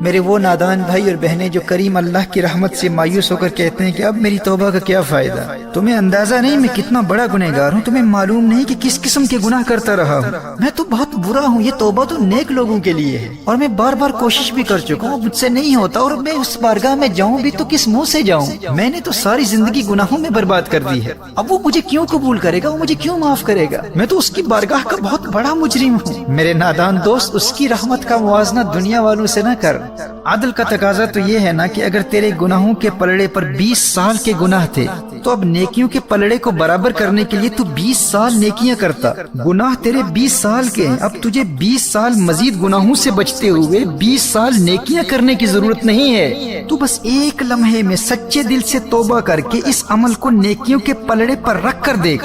میرے وہ نادان بھائی اور بہنیں جو کریم اللہ کی رحمت سے مایوس ہو کر کہتے ہیں کہ اب میری توبہ کا کیا فائدہ، تمہیں اندازہ نہیں میں کتنا بڑا گنہگار ہوں، تمہیں معلوم نہیں کہ کس قسم کے گناہ کرتا رہا ہوں، میں تو بہت برا ہوں، یہ توبہ تو نیک لوگوں کے لیے ہے، اور میں بار بار کوشش بھی کر چکا ہوں، مجھ سے نہیں ہوتا، اور میں اس بارگاہ میں جاؤں بھی تو کس منہ سے جاؤں، میں نے تو ساری زندگی گناہوں میں برباد کر دی ہے، اب وہ مجھے کیوں قبول کرے گا، وہ مجھے کیوں معاف کرے گا، میں تو اس کی بارگاہ کا بہت بڑا مجرم ہوں۔ میرے نادان دوست، اس کی رحمت کا موازنہ دنیا والوں سے نہ کر۔ عدل کا تقاضا تو یہ ہے نا کہ اگر تیرے گناہوں کے پلڑے پر 20 سال کے گناہ تھے تو اب نیکیوں کے پلڑے کو برابر کرنے کے لیے تو 20 سال نیکیاں کرتا، گناہ تیرے 20 سال کے ہیں، اب تجھے 20 سال مزید گناہوں سے بچتے ہوئے 20 سال نیکیاں کرنے کی ضرورت نہیں ہے، تو بس ایک لمحے میں سچے دل سے توبہ کر کے اس عمل کو نیکیوں کے پلڑے پر رکھ کر دیکھ،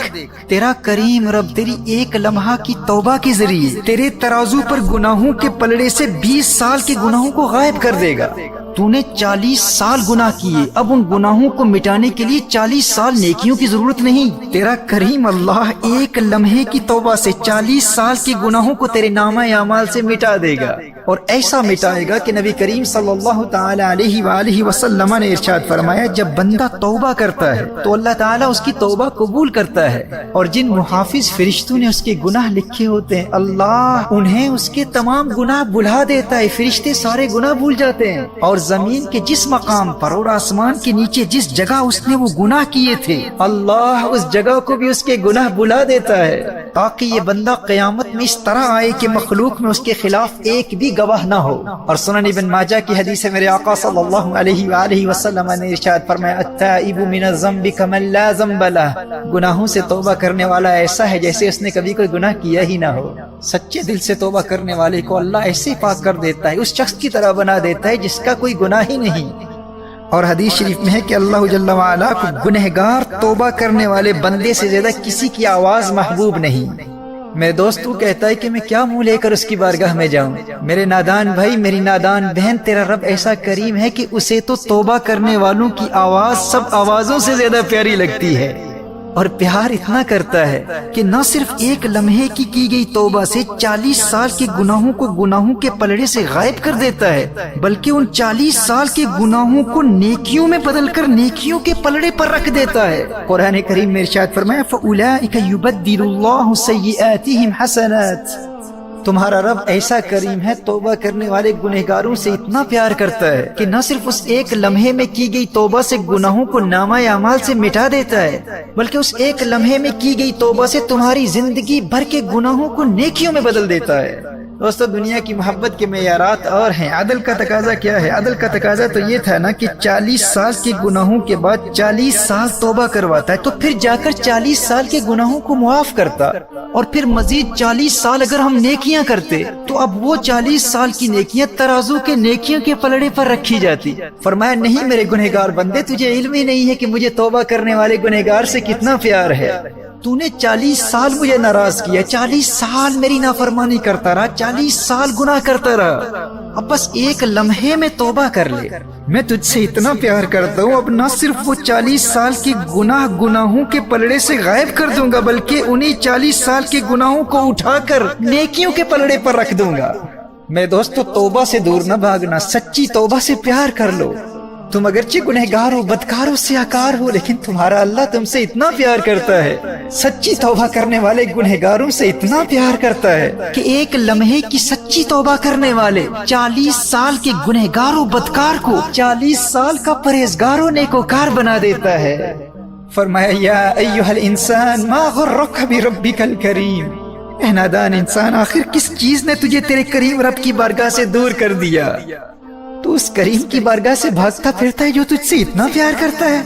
تیرا کریم رب تیری ایک لمحہ کی توبہ کے ذریعے تیرے ترازو پر گناہوں کے پلڑے سے 20 سال کے گناہوں کو غائب کر دے گا۔ تو نے 40 سال گناہ کیے، اب ان گناہوں کو مٹانے کے لیے 40 سال نیکیوں کی ضرورت نہیں، تیرا کریم اللہ ایک لمحے کی توبہ سے 40 سال کے گناہوں کو تیرے نامہ اعمال سے مٹا دے گا، اور ایسا مٹائے گا کہ نبی کریم صلی اللہ تعالی علیہ وآلہ وسلم نے ارشاد فرمایا، جب بندہ توبہ کرتا ہے تو اللہ تعالیٰ اس کی توبہ قبول کرتا ہے، اور جن محافظ فرشتوں نے اس کے گناہ لکھے ہوتے ہیں اللہ انہیں اس کے تمام گناہ بھلا دیتا ہے، فرشتے سارے گناہ بھول جاتے ہیں، اور زمین کے جس مقام پر اور آسمان کے نیچے جس جگہ اس نے وہ گناہ کیے تھے اللہ اس جگہ کو بھی اس کے گناہ بھلا دیتا ہے، تاکہ یہ بندہ قیامت میں اس طرح آئے کہ مخلوق میں اس کے خلاف ایک بھی گواہ نہ ہو۔ اور سنن ابن ماجہ کی حدیث ہے، میرے آقا صلی اللہ علیہ وآلہ وسلم نے ارشاد فرمایا، التائب من الذنب کمن لا ذنب لہ، گناہوں سے توبہ کرنے والا ایسا ہے جیسے اس نے کبھی کوئی گناہ کیا ہی نہ ہو۔ سچے دل سے توبہ کرنے والے کو اللہ ایسے پاک کر دیتا ہے، اس شخص کی طرح بنا دیتا ہے جس کا کوئی گناہ ہی نہیں۔ اور حدیث شریف میں ہے کہ اللہ جل وعلا کو گنہگار توبہ کرنے والے بندے سے زیادہ کسی کی آواز محبوب نہیں۔ میرے دوست تو کہتا ہے کہ میں کیا منہ لے کر اس کی بارگاہ میں جاؤں، میرے نادان بھائی میری نادان بہن، تیرا رب ایسا کریم ہے کہ اسے تو توبہ کرنے والوں کی آواز سب آوازوں سے زیادہ پیاری لگتی ہے، اور پیار اتنا کرتا ہے کہ نہ صرف ایک لمحے کی گئی توبہ سے 40 سال کے گناہوں کو گناہوں کے پلڑے سے غائب کر دیتا ہے، بلکہ ان 40 سال کے گناہوں کو نیکیوں میں بدل کر نیکیوں کے پلڑے پر رکھ دیتا ہے۔ قرآن کریم میں ارشاد فرمایا، فَأُولَئِكَ يُبَدِّلُ اللَّهُ سَيِّئَاتِهِمْ حَسَنَاتٍ، تمہارا رب ایسا کریم ہے، توبہ کرنے والے گنہگاروں سے اتنا پیار کرتا ہے کہ نہ صرف اس ایک لمحے میں کی گئی توبہ سے گناہوں کو نامہ اعمال سے مٹا دیتا ہے، بلکہ اس ایک لمحے میں کی گئی توبہ سے تمہاری زندگی بھر کے گناہوں کو نیکیوں میں بدل دیتا ہے۔ دوستو دنیا کی محبت کے معیارات اور ہیں، عدل کا تقاضا کیا ہے؟ عدل کا تقاضا تو یہ تھا نا کہ 40 سال کے گناہوں کے بعد 40 سال توبہ کرواتا ہے، تو پھر جا کر 40 سال کے گناہوں کو معاف کرتا، اور پھر مزید 40 سال اگر ہم نیکیاں کرتے تو اب وہ 40 سال کی نیکیاں ترازو کے نیکیوں کے پلڑے پر رکھی جاتی۔ فرمایا نہیں میرے گنہگار بندے، تجھے علم ہی نہیں ہے کہ مجھے توبہ کرنے والے گنہگار سے کتنا پیار ہے، تو نے 40 سال مجھے ناراض کیا، 40 سال میری نافرمانی کرتا رہا، 40 سال گناہ کرتا رہا، اب بس ایک لمحے میں توبہ کر لے، میں تجھ سے اتنا پیار کرتا ہوں، اب نہ صرف وہ 40 سال کی گناہوں کے پلڑے سے غائب کر دوں گا، بلکہ انہی 40 سال کے گناہوں کو اٹھا کر نیکیوں کے پلڑے پر رکھ دوں گا۔ میرے دوستو توبہ سے دور نہ بھاگنا، سچی توبہ سے پیار کر لو۔ تم اگرچہ گنہگار ہو، بدکار ہو، سیاکار ہو، لیکن تمہارا اللہ تم سے اتنا پیار کرتا ہے، سچی توبہ کرنے والے گنہگاروں سے اتنا پیار کرتا ہے کہ ایک لمحے کی سچی توبہ کرنے والے 40 سال کے گنہگار و بدکار کو 40 سال کا پرہیزگار و نیکوکار بنا دیتا ہے۔ فرمایا یا ایھا الانسان ما غرک بربک الکریم، اے نادان انسان آخر کس چیز نے تجھے تیرے کریم رب کی بارگاہ سے دور کر دیا؟ تو اس کریم کی بارگاہ سے بھاگتا پھرتا ہے جو تجھ سے اتنا پیار کرتا ہے۔